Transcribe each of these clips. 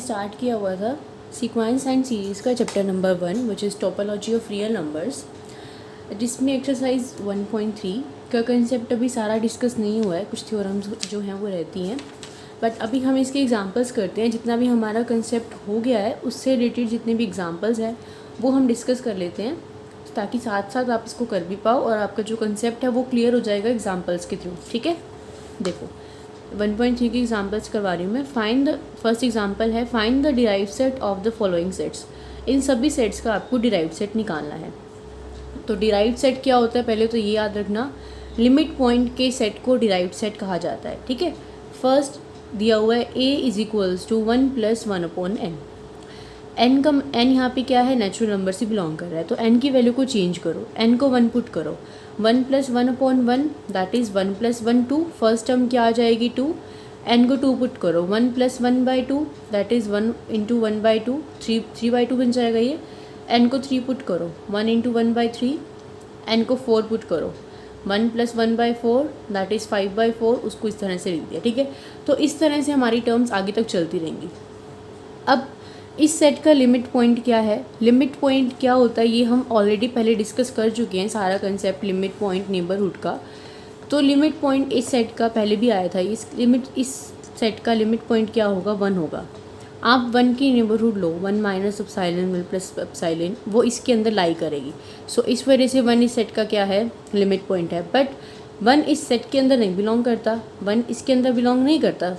Start किया हुआ था सीक्वेंस एंड सीरीज़ का chapter number 1 which is topology of real numbers, जिसमें एक्सरसाइज 1.3 का कंसेप्ट अभी सारा डिस्कस नहीं हुआ है, कुछ थ्योरम्स जो हैं वो रहती हैं, बट अभी हम इसके एग्जांपल्स करते हैं। जितना भी हमारा कंसेप्ट हो गया है उससे रिलेटेड जितने भी एग्जांपल्स हैं वो हम डिस्कस कर लेते हैं, ताकि साथ साथ आप इसको कर भी पाओ और आपका जो कंसेप्ट है वो क्लियर हो जाएगा एग्जांपल्स के थ्रू। ठीक है, देखो 1.3 की एग्जांपल्स करवा रही हूँ मैं। फाइंड द फर्स्ट एग्जांपल है find the derived set of the following sets. इन सभी सेट्स का आपको डिराइव्ड सेट निकालना है। तो डिराइव्ड सेट क्या होता है, पहले तो ये याद रखना, लिमिट पॉइंट के सेट को डिराइव्ड सेट कहा जाता है। ठीक है, फर्स्ट दिया हुआ है a is equals to 1 + 1/n। n का n यहाँ पे क्या है, नेचुरल नंबर से बिलोंग कर रहा है, तो n की वैल्यू को चेंज करो, n को 1 पुट करो। 1 + 1/1 दैट इज़ 1 + 1 2, फर्स्ट टर्म क्या आ जाएगी 2, n को 2 पुट करो, 1 + 1/2 दैट इज़ 1 × 1/2, 3/2 बन जाएगा ये। n को 3 पुट करो, 1 × 1/3, n को 4 पुट करो, 1 + 1/4 दैट इज़ 5/4, उसको इस तरह से लिख दिया। ठीक है, तो इस तरह से हमारी टर्म्स आगे तक चलती रहेंगी। अब इस सेट का लिमिट पॉइंट क्या है, लिमिट पॉइंट क्या होता है ये हम ऑलरेडी पहले डिस्कस कर चुके हैं, सारा कंसेप्ट लिमिट पॉइंट नेबरहुड का। तो लिमिट पॉइंट इस सेट का पहले भी आया था, इस सेट का लिमिट पॉइंट क्या होगा, 1 होगा। आप 1 की नेबरहुड लो, 1 - एप्सिलॉन 1 + एप्सिलॉन, वो इसके अंदर लाई करेगी। सो इस वजह से 1 इस सेट का क्या है, लिमिट पॉइंट है। बट 1 इस सेट के अंदर नहीं बिलोंग करता, 1 इसके अंदर बिलोंग नहीं करता,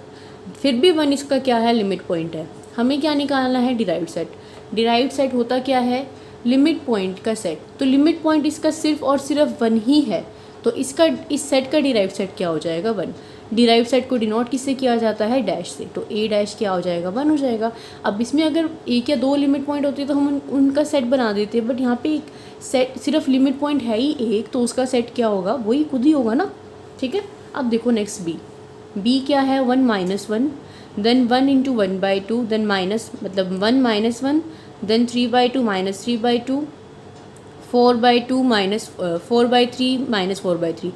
फिर भी 1 इसका क्या है, लिमिट पॉइंट है। हमें क्या निकालना है, डिराइव्ड सेट। डिराइव्ड सेट होता क्या है, लिमिट पॉइंट का सेट। तो लिमिट पॉइंट इसका सिर्फ और सिर्फ 1 ही है, तो इसका इस सेट का डिराइव्ड सेट क्या हो जाएगा, 1। डिराइव्ड सेट को डिनोट किससे किया जाता है, डैश से, तो a डैश क्या हो जाएगा, 1 हो जाएगा। अब इसमें अगर एक या दो लिमिट पॉइंट होती है तो हम उनका सेट बना देते हैं, बट यहाँ पे एक सेट सिर्फ लिमिट पॉइंट है ही एक, तो उसका सेट क्या होगा, वही खुद ही होगा ना। ठीक है, अब देखो नेक्स्ट b क्या है, 1 - 1, देन 1 × 1/2, देन माइनस मतलब 1 - 1, देन 3/2 - 3/2, 4/2 - 4/3 - 4/3।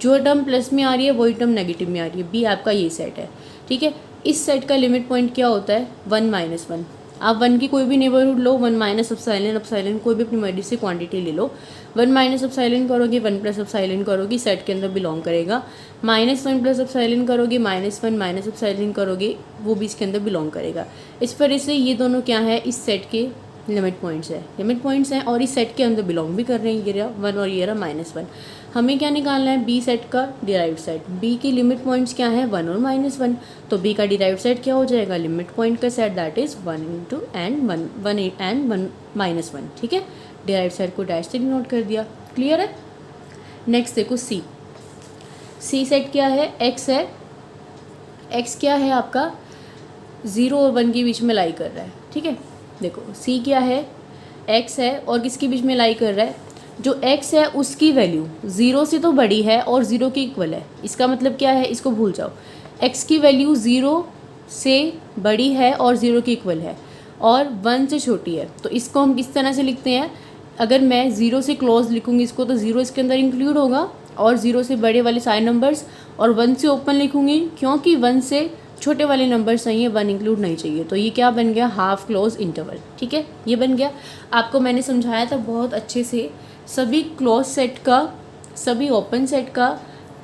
जो टर्म प्लस में आ रही है वही टर्म नेगेटिव में आ रही है, बी आपका ये सेट है। ठीक है, इस सेट का लिमिट पॉइंट क्या होता है, 1 - 1। आप 1 की कोई भी नेबरहुड लो, 1 - एप्सिलॉन कोई भी अपनी मर्जी से क्वांटिटी ले लो, 1 - एप्सिलॉन करोगे, 1 + एप्सिलॉन करोगे, सेट के अंदर बिलोंग करेगा। -1 + एप्सिलॉन करोगे, -1 - एप्सिलॉन करोगे, वो भी इसके अंदर बिलोंग करेगा। इस वजह से ये दोनों क्या है, इस सेट के लिमिट पॉइंट्स हैं और इस सेट के अंदर बिलोंग भी कर रहे हैं। ये रहा 1 और ये रहा -1। हमें क्या निकालना है, बी सेट का डिराइव्ड सेट। बी की लिमिट पॉइंट्स क्या हैं, 1 और -1, तो बी का डिराइव्ड सेट क्या हो जाएगा, लिमिट पॉइंट का सेट दैट इज़ 1 × n 1 -1। ठीक है, डिराइव्ड सेट को डैश से डिनोट कर दिया। क्लियर है। नेक्स्ट देखो सी सेट क्या है, एक्स है। एक्स क्या है आपका, 0 और 1 के बीच में लाई कर रहा है। ठीक है, देखो सी क्या है, एक्स है और किसके बीच में लाई कर रहा है, जो x है उसकी वैल्यू 0 से तो बड़ी है और 0 के इक्वल है। इसका मतलब क्या है, इसको भूल जाओ, x की वैल्यू 0 से बड़ी है और 0 के इक्वल है और 1 से छोटी है। तो इसको हम किस तरह से लिखते हैं, अगर मैं 0 से क्लोज लिखूँगी इसको तो 0 इसके अंदर इंक्लूड होगा और 0 से बड़े वाले सारे नंबर्स, और 1 से ओपन लिखूँगी क्योंकि 1 से छोटे वाले नंबर चाहिए, 1 इंक्लूड नहीं चाहिए। तो ये क्या बन गया, हाफ क्लोज इंटरवल। ठीक है, ये बन गया। आपको मैंने समझाया था बहुत अच्छे से, सभी क्लोज सेट का, सभी ओपन सेट का,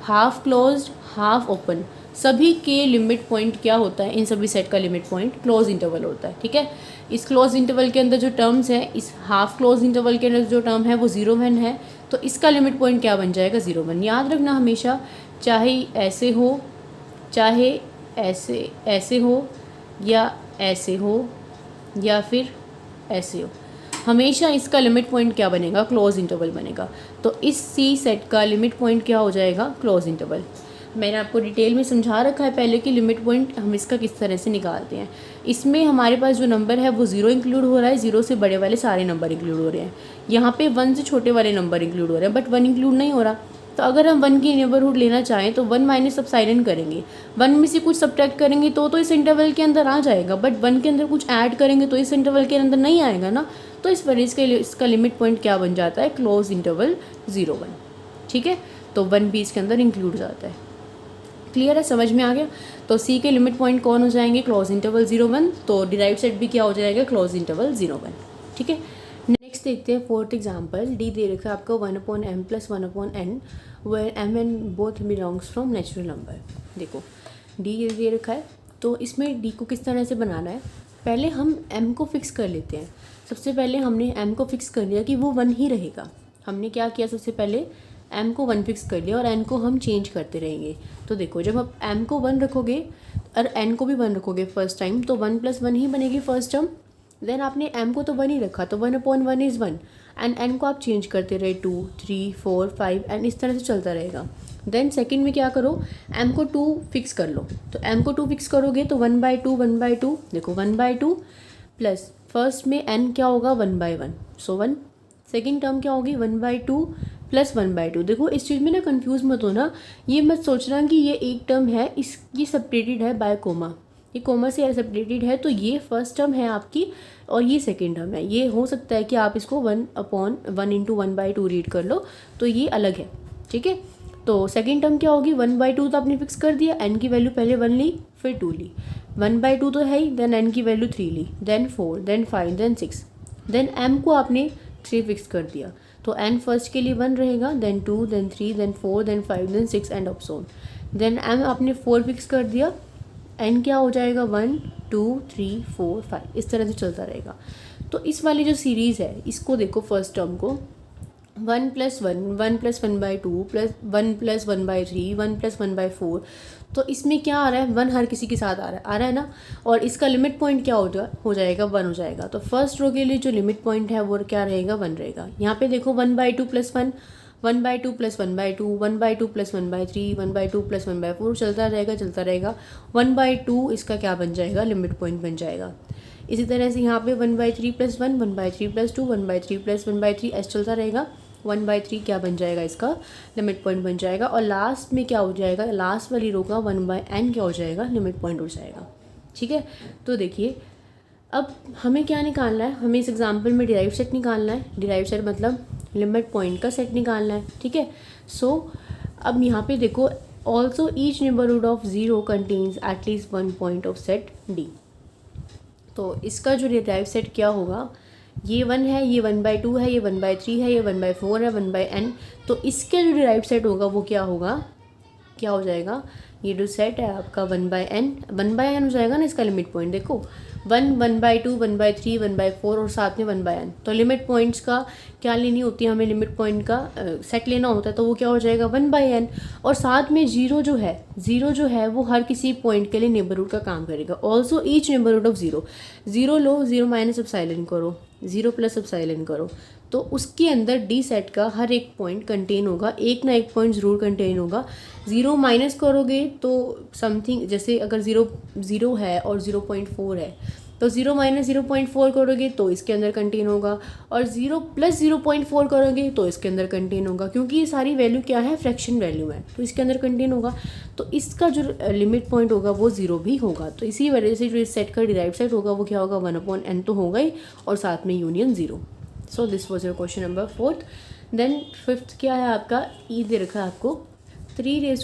हाफ क्लोज्ड हाफ ओपन, सभी के लिमिट पॉइंट क्या होता है, इन सभी सेट का लिमिट पॉइंट क्लोज इंटरवल होता है। ठीक है, इस क्लोज इंटरवल के अंदर जो टर्म्स है, इस हाफ क्लोज इंटरवल के अंदर जो टर्म है वो 0 1 है, तो इसका लिमिट पॉइंट क्या बन जाएगा, 0 1। याद रखना हमेशा, चाहे ऐसे हो, चाहे ऐसे हो, या ऐसे हो, या फिर ऐसे हो, हमेशा इसका लिमिट पॉइंट क्या बनेगा, क्लोज इंटरवल बनेगा। तो इस सी सेट का लिमिट पॉइंट क्या हो जाएगा, क्लोज इंटरवल। मैंने आपको डिटेल में समझा रखा है पहले कि लिमिट पॉइंट हम इसका किस तरह से निकालते हैं। इसमें हमारे पास जो नंबर है वो 0 इंक्लूड हो रहा है, 0 से बड़े वाले सारे नंबर इंक्लूड हो रहे हैं। यहाँ पे 1 से छोटे वाले नंबर इंक्लूड हो रहे हैं, बट 1 इंक्लूड नहीं हो रहा। तो अगर हम 1 की नेबरहुड लेना चाहें तो 1 - एप्सिलॉन करेंगे, 1 में से कुछ सब्ट्रैक्ट करेंगे तो इस इंटरवल के अंदर आ जाएगा, बट 1 के अंदर कुछ ऐड करेंगे तो इस इंटरवल के अंदर नहीं आएगा ना। तो इस वजह से इसका लिमिट पॉइंट क्या बन जाता है, क्लोज इंटरवल 0 1। ठीक है, तो 1 भी इसके अंदर इंक्लूड जाता है। क्लियर है, समझ में आ गया। तो सी के लिमिट पॉइंट कौन हो जाएंगे, क्लोज इंटरवल 0 1, तो डिराइव सेट भी क्या हो जाएगा, क्लोज इंटरवल 0 1। ठीक है, नेक्स्ट देखते हैं फोर्थ एग्जांपल। डी दे रखा है आपको 1/m + 1/n where m and both belongs from natural number. देखो डी दे रखा है, तो इसमें डी को किस तरह से बनाना है, पहले हम m को फिक्स कर लेते हैं। सबसे पहले हमने m को फिक्स कर लिया कि वो 1 ही रहेगा। हमने क्या किया, सबसे पहले m को 1 फिक्स कर लिया और n को हम चेंज करते रहेंगे। तो देखो जब आप m को 1 रखोगे और n को भी 1 रखोगे फर्स्ट टाइम, तो 1 + 1 ही बनेगी फर्स्ट टर्म। देन आपने m को तो 1 ही रखा, तो 1/1 इज़ 1 एंड n को आप चेंज करते रहे 2 3 4 5 एंड इस तरह से चलता रहेगा। देन सेकंड में क्या करो, m को 2 फिक्स कर लो। तो m को 2 फिक्स करोगे तो 1/2 1/2, देखो 1/2 प्लस फर्स्ट में n क्या होगा 1/1, सो 1। सेकेंड टर्म क्या होगी 1/2 प्लस 1/2। देखो इस चीज़ में ना कंफ्यूज मत होना, ये मत सोचना कि ये एक टर्म है, ये सेपरेटेड है बाय कोमा, ये कोमा से सेपरेटेड है, तो ये फर्स्ट टर्म है आपकी और ये सेकेंड टर्म है। ये हो सकता है कि आप इसको 1/1 × 1/2 रीड कर लो, तो ये अलग है। ठीक है, तो सेकेंड टर्म क्या होगी 1/2, तो आपने फिक्स कर दिया, n की वैल्यू पहले 1 ली फिर 2 ली, 1/2 तो है ही, देन n की वैल्यू 3 ली, then 4 then 5 then 6, then m को आपने 3 फिक्स कर दिया, तो n फर्स्ट के लिए 1 रहेगा, then 2 then 3 then 4 then 5 then 6 and of so. Then m आपने 4 फिक्स कर दिया, n क्या हो जाएगा 1 2 3 4 5, इस तरह से चलता रहेगा। तो इस वाली जो सीरीज़ है इसको देखो, फर्स्ट टर्म को 1 + 1 1 + 1/2 प्लस 1 + 1/3 1 + 1/4, तो इसमें क्या आ रहा है 1 हर किसी के साथ आ रहा है ना, और इसका लिमिट पॉइंट क्या हो जाएगा 1 हो जाएगा। तो फर्स्ट रो के लिए जो लिमिट पॉइंट है वो क्या रहेगा 1 रहेगा। यहाँ पे देखो 1/2 + 1 1/2 + 1/2 1/2 + 1/3 1/2 + 1/4 चलता रहेगा 1/2 इसका क्या बन जाएगा, लिमिट पॉइंट बन जाएगा। इसी तरह से यहाँ पे 1/3 + 1 1/3 + 2 1/3 + 1/3 ऐसे चलता रहेगा, 1/3 क्या बन जाएगा, इसका लिमिट पॉइंट बन जाएगा। और लास्ट में क्या हो जाएगा, लास्ट वाली रो का 1/n क्या हो जाएगा, लिमिट पॉइंट हो जाएगा। ठीक है, तो देखिए अब हमें क्या निकालना है, हमें इस एग्जाम्पल में डिराइव सेट निकालना है। डिराइव सेट मतलब लिमिट पॉइंट का सेट निकालना है। ठीक है, सो अब यहाँ पे देखो also each neighbourhood of 0 contains at least 1 point of set D. तो इसका जो डिराइव सेट क्या होगा, ये 1 है, ये 1/2 है, ये 1/3 है, ये 1/4 है, 1/n, तो इसके जो डिराइव सेट होगा वो क्या होगा, क्या हो जाएगा, ये जो सेट है आपका 1/n हो जाएगा ना इसका लिमिट पॉइंट। देखो 1 1/2 1/3 1/4 और साथ में 1/n, तो लिमिट पॉइंट्स का क्या लेनी होती है, हमें लिमिट पॉइंट का सेट लेना होता है, तो वो क्या हो जाएगा 1/n, और साथ में 0 जो है वो हर किसी पॉइंट के लिए नेबरहुड का काम करेगा। Also each neighbourhood of 0 low, 0 minus epsilon करो, 0 प्लस एप्सिलॉन करो, तो उसके अंदर डी सेट का हर एक पॉइंट कंटेन होगा, एक ना एक पॉइंट ज़रूर कंटेन होगा। 0 माइनस करोगे तो समथिंग, जैसे अगर 0 है और 0.4 है, तो 0 माइनस 0.4 करोगे तो इसके अंदर कंटेन होगा, और 0 प्लस 0.4 करोगे तो इसके अंदर कंटेन होगा, क्योंकि ये सारी वैल्यू क्या है, फ्रैक्शन वैल्यू है, तो इसके अंदर कंटेन होगा। तो इसका जो लिमिट पॉइंट होगा वो 0 भी होगा। तो इसी वजह से जो इस सेट का डिराइव सेट होगा वो क्या होगा 1/n तो होगा ही, और साथ में union 0। So this was your question number 4। Then 5th क्या है आपका, ई दे रखा है आपको 3 × (-n)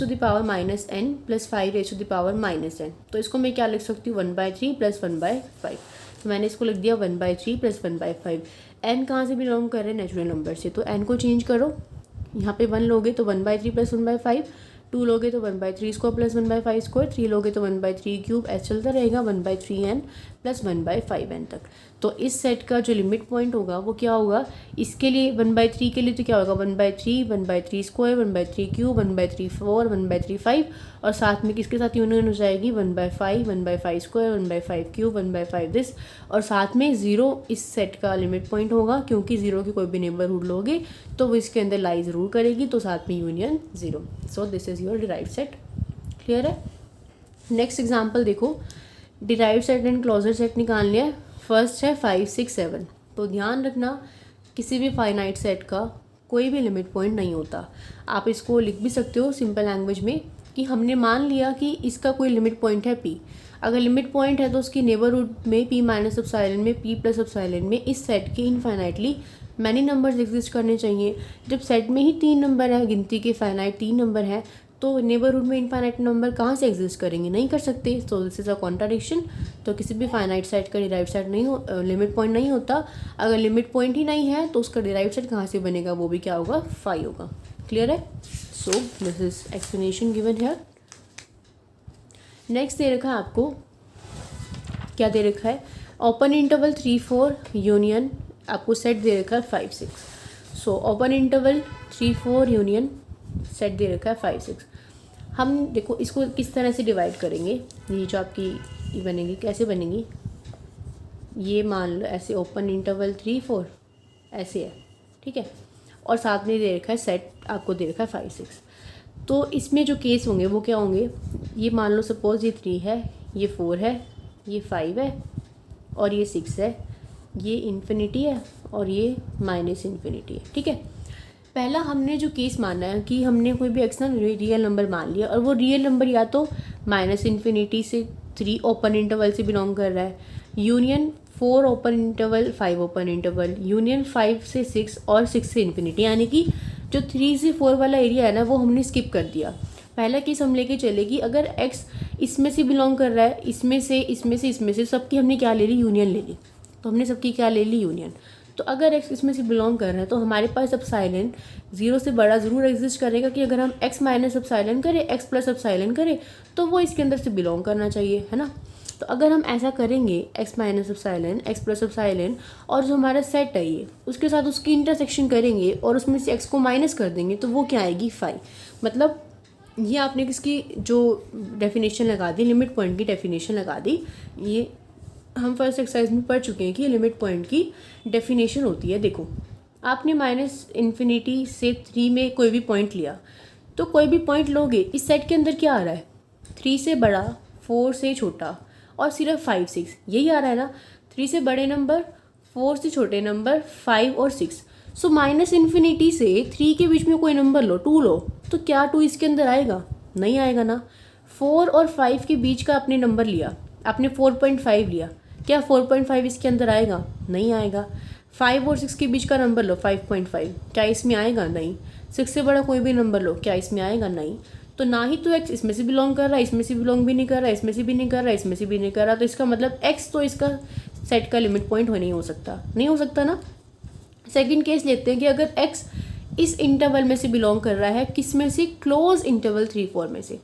+ 5 × (-n). तो इसको मैं क्या लिख सकती हूँ 1/3 + 1/5। तो मैंने इसको लिख दिया 1/3 + 1/5। n कहाँ से बिलोंग कर रहे हैं, नेचुरल नंबर से, तो n को चेंज करो, यहाँ पे 1 लोगे तो 1/3 + 1/5, 2 लोगे तो 1/3² + 1/5², 3 लोगे तो 1/3³ ऐसे चलता रहेगा 1/3n + 1/5n तक। तो इस सेट का जो लिमिट पॉइंट होगा वो क्या होगा, इसके लिए 1/3 के लिए तो क्या होगा 1/3 1/3² 1/3³ 1/3 1/3 और साथ में किसके साथ यूनियन हो जाएगी 1/5 1/5² 1/5³ 1/5 दिस, और साथ में 0 इस सेट का लिमिट पॉइंट होगा, क्योंकि 0 की कोई भी नेबरहुड लोगे तो वो इसके अंदर लाई ज़रूर करेगी, तो साथ में union 0। So this is your derived set. Clear है। नेक्स्ट एग्जाम्पल देखो, derived set and closure set निकालने हैं। फर्स्ट है 5 6 7। तो ध्यान रखना किसी भी फाइनाइट सेट का कोई भी लिमिट पॉइंट नहीं होता। आप इसको लिख भी सकते हो सिंपल लैंग्वेज में कि हमने मान लिया कि इसका कोई लिमिट पॉइंट है p। अगर लिमिट पॉइंट है तो उसकी नेबरहुड में p माइनस एप्सिलॉन में p प्लस एप्सिलॉन में इस सेट के इनफाइनाइटली मैनी नंबर्स एग्जिस्ट करने चाहिए। जब सेट में ही 3 नंबर है, गिनती के फाइनाइट 3 नंबर है, तो नेबरहुड में इनफाइनाइट नंबर कहाँ से एग्जिस्ट करेंगे, नहीं कर सकते। तो दिस इज अ कॉन्ट्राडिक्शन। तो किसी भी फाइनाइट सेट का डिराइव्ड सेट नहीं हो, लिमिट पॉइंट नहीं होता। अगर लिमिट पॉइंट ही नहीं है तो उसका डिराइव्ड सेट कहाँ से बनेगा, वो भी क्या होगा, 5 होगा। क्लियर है। So this is explanation given here. Next दे रखा है आपको, क्या दे रखा है, ओपन इंटरवल 3 4 यूनियन, आपको सेट दे रखा है 5 6। So open interval 3 4 union set दे रखा है 5 6। हम देखो इसको किस तरह से डिवाइड करेंगे, ये जो आपकी ये बनेगी कैसे बनेगी, ये मान लो ऐसे ओपन इंटरवल 3 4 ऐसे है, ठीक है, और साथ में दे रखा है सेट, आपको दे रखा है 5 6। तो इसमें जो केस होंगे वो क्या होंगे, ये मान लो सपोज ये 3 है, ये 4 है, ये 5 है और ये 6 है, ये इन्फिनिटी है और ये माइनस इन्फिनिटी है, ठीक है। पहला हमने जो केस माना है कि हमने कोई भी एक्सटर्नल रियल नंबर मान लिया और वो रियल नंबर या तो माइनस इन्फिनिटी से 3 ओपन इंटरवल से बिलोंग कर रहा है, union 4 open interval 5 open interval, union 5 से 6 और 6 से इन्फिनिटी, यानी कि जो 3 से 4 वाला एरिया है ना वो हमने स्किप कर दिया। पहला केस हम लेके चले कि अगर x इसमें से बिलोंग कर रहा है, इसमें से इसमें से इसमें से, सबकी हमने क्या ले ली, यूनियन ले ली। तो हमने सबकी क्या ले ली, यूनियन। तो अगर x इसमें से बिलोंग कर रहा है तो हमारे पास एप्सिलॉन 0 से बड़ा ज़रूर एग्जिस्ट करेगा कि अगर हम x माइनस एप्सिलॉन करें, x प्लस एप्सिलॉन करें तो वो इसके अंदर से बिलोंग करना चाहिए, है ना। तो अगर हम ऐसा करेंगे x minus epsilon, x plus epsilon, और जो हमारा सेट है ये उसके साथ उसकी इंटरसेक्शन करेंगे और उसमें से x को माइनस कर देंगे तो वो क्या आएगी, 5। मतलब ये आपने किसकी जो डेफिनेशन लगा दी, लिमिट पॉइंट की डेफिनेशन लगा दी। ये हम फर्स्ट एक्सरसाइज में पढ़ चुके हैं कि लिमिट पॉइंट की डेफिनेशन होती है। देखो आपने माइनस इन्फिनिटी से 3 में कोई भी पॉइंट लिया, तो कोई भी पॉइंट लोगे, इस सेट के अंदर क्या आ रहा है, 3 से बड़ा, 4 से छोटा और सिर्फ 5 6, यही आ रहा है ना। 3 से बड़े नंबर, 4 से छोटे नंबर, 5 और 6। सो माइनस इन्फिनिटी से 3 के बीच में कोई नंबर लो, 2 लो, तो क्या 2 इसके अंदर आएगा, नहीं आएगा ना। 4 और 5 के बीच का आपने नंबर लिया, आपने 4.5 लिया, क्या 4.5 इसके अंदर आएगा, नहीं आएगा। 5 और 6 के बीच का नंबर लो 5.5, क्या इसमें आएगा, नहीं। 6 से बड़ा कोई भी नंबर लो, क्या इसमें आएगा, नहीं। तो ना ही तो x इसमें से बिलोंग कर रहा है, इसमें से बिलोंग भी नहीं कर रहा है, इसमें से भी नहीं कर रहा है, इसमें से भी नहीं कर रहा, तो इसका मतलब x तो इसका सेट का लिमिट पॉइंट नहीं हो सकता, नहीं हो सकता ना। सेकंड केस लेते हैं कि अगर x इस इंटरवल में से बिलोंग कर रहा है, किस में से, क्लोज इंटरवल 3 4 में से।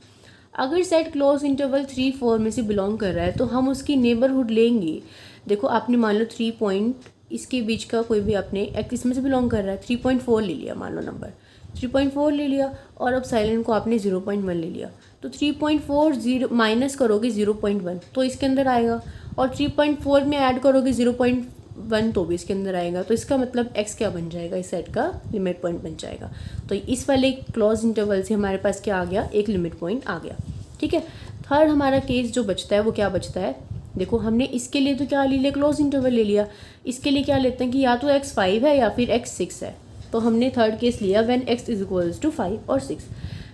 अगर सेट क्लोज इंटरवल 3 4 में से बिलोंग कर रहा है तो हम उसकी नेबरहुड लेंगे। देखो आपने मान लो 3 पॉइंट इसके बीच का कोई भी आपने एक इसमें से बिलोंग कर रहा है, 3.4 ले लिया, मान लो नंबर 3.4 ले लिया और अब साइलेंट को आपने 0.1 ले लिया, तो 3.4 माइनस करोगे 0.1 तो इसके अंदर आएगा, और 3.4 में ऐड करोगे 0.1 तो भी इसके अंदर आएगा। तो इसका मतलब x क्या बन जाएगा, इस सेट का लिमिट पॉइंट बन जाएगा। तो इस वाले क्लोज इंटरवल से हमारे पास क्या आ गया, एक लिमिट पॉइंट आ गया, ठीक है। थर्ड हमारा केस जो बचता है वो क्या बचता है, देखो हमने इसके लिए तो क्या ले लिया, क्लोज इंटरवल ले लिया। इसके लिए क्या लेते हैं कि या तो x 5 है या फिर x 6 है। तो हमने थर्ड केस लिया when x is equals to 5 और 6।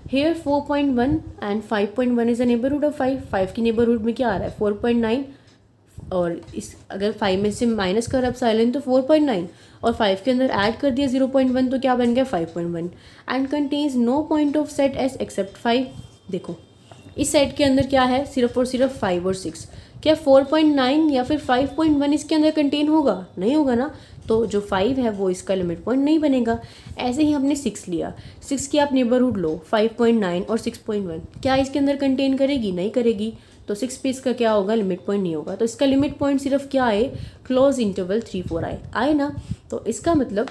Here 4.1 and 5.1 is a neighbourhood of 5। 5 की नेबरहुड में क्या आ रहा है, 4.9, और इस अगर 5 में से माइनस कर एप्सिलॉन तो 4.9 और 5 के अंदर ऐड कर दिया 0.1 तो क्या बन गया 5.1। And contains no point of set S except 5। देखो इस सेट के अंदर क्या है, सिर्फ और सिर्फ 5 और 6। क्या 4.9 या फिर 5.1 इसके अंदर कंटेन होगा, नहीं होगा ना। तो जो 5 है वो इसका लिमिट पॉइंट नहीं बनेगा। ऐसे ही हमने 6 लिया, 6 की आप नेबरहुड लो 5.9 और 6.1, क्या इसके अंदर कंटेन करेगी, नहीं करेगी। तो 6 पे इसका क्या होगा, लिमिट पॉइंट नहीं होगा। तो इसका लिमिट पॉइंट सिर्फ क्या आए, क्लोज इंटरवल 3 4 आए ना। तो इसका मतलब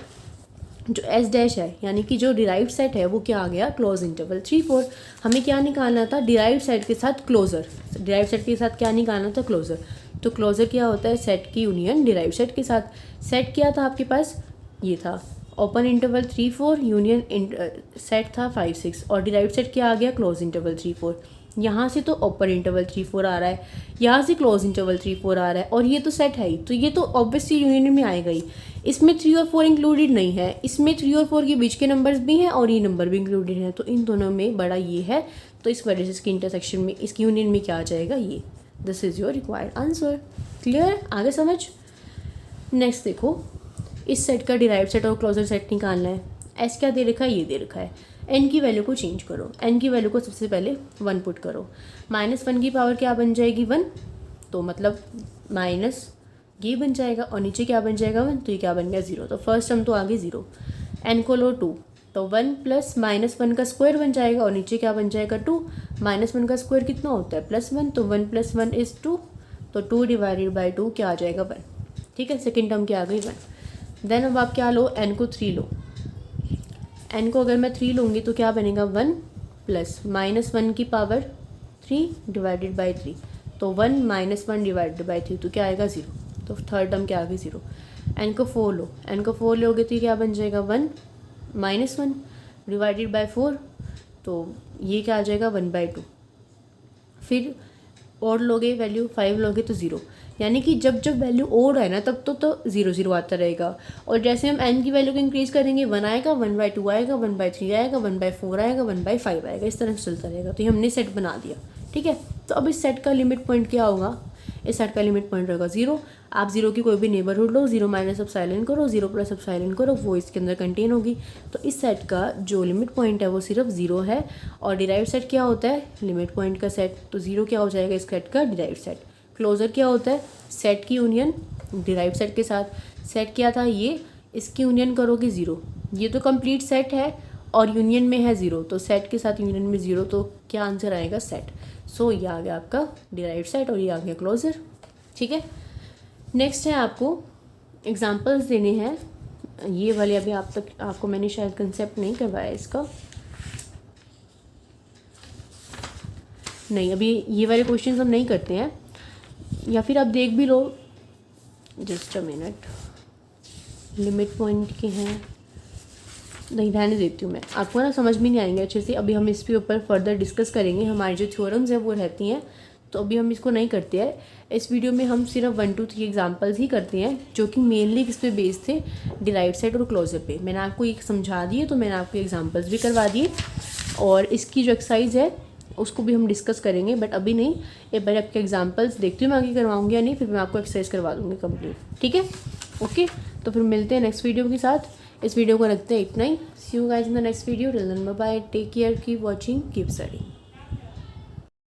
जो एस डैश है यानी कि जो डिराइव्ड सेट है वो क्या आ गया, क्लोज इंटरवल 3 4। हमें क्या निकालना था, डिराइव्ड सेट के साथ क्लोजर। डिराइव्ड सेट के साथ क्या निकालना था, क्लोजर। तो क्लोजर क्या होता है, सेट की यूनियन डिराइव्ड सेट के साथ। सेट क्या था आपके पास, ये था ओपन इंटरवल 3 4, यूनियन सेट था 5 6, और डिराइव्ड सेट क्या आ गया, क्लोज इंटरवल 3 4। यहाँ से तो ओपन इंटरवल 3 4 आ रहा है, यहाँ से क्लोज इंटरवल 3 4 आ रहा है, और ये तो सेट है ही, तो ये तो ऑब्वियसली यूनियन में आएगा ही। इसमें 3 और 4 इंक्लूडेड नहीं है, इसमें 3 और 4 के बीच के नंबर्स भी हैं और ये नंबर भी इंक्लूडेड है, तो इन दोनों में बड़ा ये है। तो इस वजह से इसकी इंटरसेक्शन में, इसकी यूनियन में क्या आ जाएगा, ये। This is your required answer. Clear, आगे समझ। नेक्स्ट देखो, इस सेट का डिराइव्ड सेट और क्लोजर सेट निकालना है। एस क्या दे रखा है, ये दे रखा है। एन की वैल्यू को चेंज करो, एन की वैल्यू को सबसे पहले 1 पुट करो। -1 की पावर क्या बन जाएगी 1, तो मतलब माइनस ये बन जाएगा और नीचे क्या बन जाएगा 1, तो ये क्या बन गया 0। तो फर्स्ट टर्म तो आ गई 0। एन को लो 2, तो 1 प्लस -1 का स्क्वायर बन जाएगा और नीचे क्या बन जाएगा 2। -1 का स्क्वायर कितना होता है +1, तो 1 + 1 इज़ 2, तो 2 डिवाइडेड बाई 2 क्या आ जाएगा 1। ठीक है, सेकेंड टर्म क्या आ गई 1। देन अब आप क्या लो, एन को 3 लो। एन को अगर मैं 3 लूँगी तो क्या बनेगा 1 प्लस -1 की पावर 3 डिवाइडेड बाई 3, तो 1 - 1 डिवाइडेड बाई 3, तो क्या आएगा 0। तो थर्ड टर्म क्या आ गई 0। एन को 4 लो, एन को 4 लोगे तो क्या बन जाएगा 1 - 1 डिवाइडेड बाई 4, तो ये क्या आ जाएगा 1/2। फिर और लोगे वैल्यू 5 लोगे तो 0, यानी कि जब जब वैल्यू ओड है ना तब तो 0 0 आता रहेगा। और जैसे हम एन की वैल्यू को इंक्रीज़ करेंगे 1 आएगा, 1/2 आएगा, 1/3 आएगा, 1/4 आएगा, 1/5 आएगा, इस तरह से चलता रहेगा। तो ये हमने सेट बना दिया। ठीक है, तो अब इस सेट का लिमिट पॉइंट क्या होगा, इस सेट का लिमिट पॉइंट रहेगा 0। आप 0 की कोई भी नेबरहुड लो, 0 माइनस एप्सिलॉन करो, 0 प्लस एप्सिलॉन करो, वो इसके अंदर कंटेन होगी। तो इस सेट का जो लिमिट पॉइंट है वो सिर्फ 0 है। और डिराइव्ड सेट क्या होता है, लिमिट पॉइंट का सेट। तो 0 क्या हो जाएगा इस सेट का डिराइव्ड सेट। क्लोजर क्या होता है, सेट की यूनियन डिराइव्ड सेट के साथ। सेट क्या था ये, इसकी यूनियन करोगे 0, ये तो कंप्लीट सेट है और यूनियन में है 0, तो सेट के साथ यूनियन में 0, तो क्या आंसर आएगा सेट। सो ये आ गया आपका डिराइव्ड सेट और ये आ गया क्लोजर। ठीक है, नेक्स्ट है आपको एग्जांपल्स देने हैं। ये वाले अभी आपको मैंने शायद कंसेप्ट नहीं करवाया इसका, नहीं अभी ये वाले क्वेश्चन हम नहीं करते हैं, या फिर आप देख भी लो, just a minute. Limit point के हैं, नहीं रहने देती हूँ मैं, आपको ना समझ में नहीं आएंगे अच्छे से। अभी हम इसके ऊपर फर्दर डिस्कस करेंगे, हमारी जो थ्योरम्स है वो रहती हैं, तो अभी हम इसको नहीं करते हैं। इस वीडियो में हम सिर्फ 1 2 3 एग्जांपल्स ही करते हैं, जो कि मेनली किस पे बेस्ड थे, डिराइव्ड सेट और क्लोजर पे। मैंने आपको एक समझा दिए, तो मैंने आपको एग्जांपल्स भी करवा दिए, और इसकी जो एक्सरसाइज है उसको भी हम डिस्कस करेंगे, बट अभी नहीं। एक बार आपके एग्जांपल्स देखती हूँ मैं आगे करवाऊँगी या नहीं, फिर मैं आपको एक्सरसाइज करवा दूँगी कंप्लीट। ठीक है, ओके, तो फिर मिलते हैं नेक्स्ट वीडियो के साथ। इस वीडियो को रखते हैं इतना ही। See you guys in the next video. Till then bye bye, take care, keep watching, keep studying.